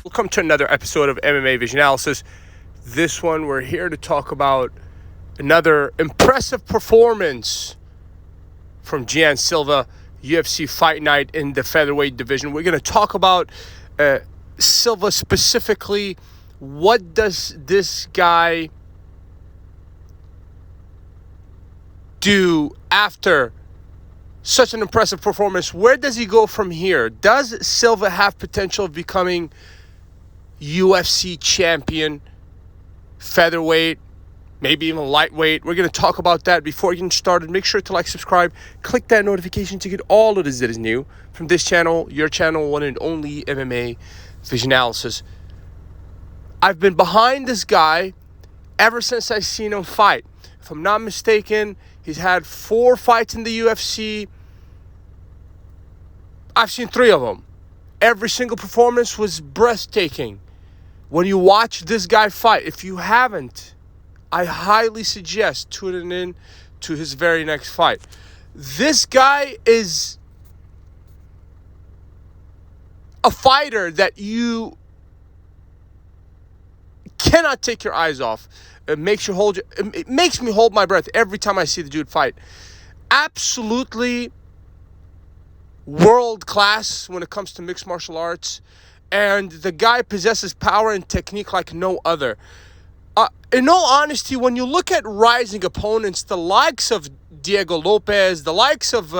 Welcome to another episode of MMA Vision Analysis. This one, we're here to talk about another impressive performance from Silva, UFC Fight Night in the featherweight division. We're going to talk about Silva specifically. What does this guy do after such an impressive performance? Where does he go from here? Does Silva have potential of becoming UFC champion, featherweight, maybe even lightweight? We're going to talk about that. Before getting started, make sure to like, subscribe, click that notification to get all of this that is new from this channel, your channel, one and only MMA Vision Analysis. I've been behind this guy ever since I seen him fight. If I'm not mistaken, he's had 4 fights in the UFC. I've seen 3 of them. Every single performance was breathtaking. When you watch this guy fight, if you haven't, I highly suggest tuning in to his very next fight. This guy is a fighter that you cannot take your eyes off. It makes me hold my breath every time I see the dude fight. Absolutely world class when it comes to mixed martial arts. And the guy possesses power and technique like no other. In all honesty, when you look at rising opponents, the likes of Diego Lopez, the likes of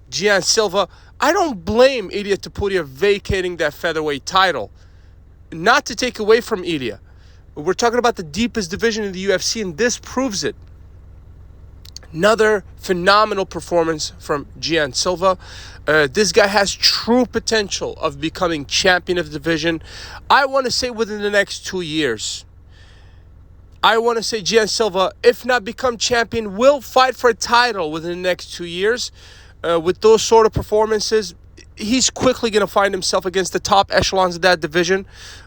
Silva, I don't blame Ilia Topuria vacating that featherweight title. Not to take away from Ilia. We're talking about the deepest division in the UFC, and this proves it. Another phenomenal performance from Silva. This guy has true potential of becoming champion of the division. I want to say within the next 2 years. I want to say Silva, if not become champion, will fight for a title within the next 2 years. With those sort of performances, he's quickly going to find himself against the top echelons of that division.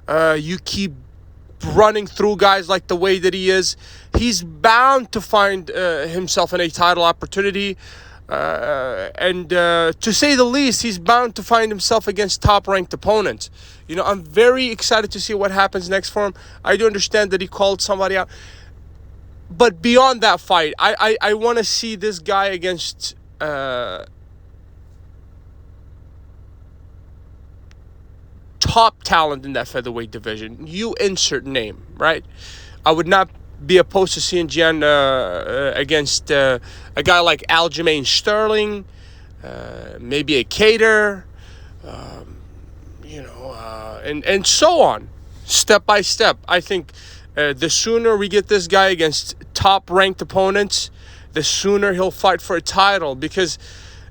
You keep running through guys like the way that he is, he's bound to find himself in a title opportunity. And to say the least, he's bound to find himself against top-ranked opponents. You know, I'm very excited to see what happens next for him. I do understand that he called somebody out. But beyond that fight, I want to see this guy against top talent in that featherweight division. You insert name, right? I would not be opposed to seeing against a guy like Aljamain Sterling, maybe a Cater, and so on, step by step. I think the sooner we get this guy against top-ranked opponents, the sooner he'll fight for a title, because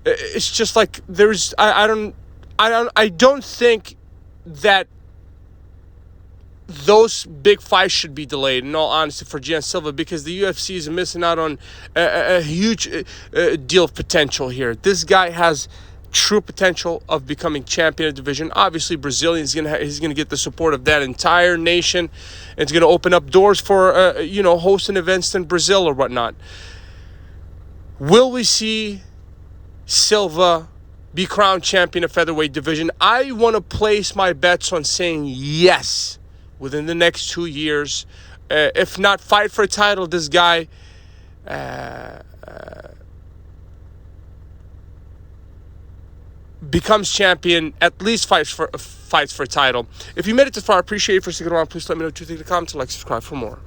it's just like I don't think that those big fights should be delayed, in all honesty, for Silva, because the UFC is missing out on a huge deal of potential here. This guy has true potential of becoming champion of the division. Obviously, Brazilian, he's gonna get the support of that entire nation. It's gonna open up doors for hosting events in Brazil or whatnot. Will we see Silva be crowned champion of featherweight division? I want to place my bets on saying yes within the next 2 years. If not fight for a title, this guy becomes champion, at least fights for a title. If you made it this far, I appreciate you for sticking around. Please let me know what you think in the comments and like, subscribe for more.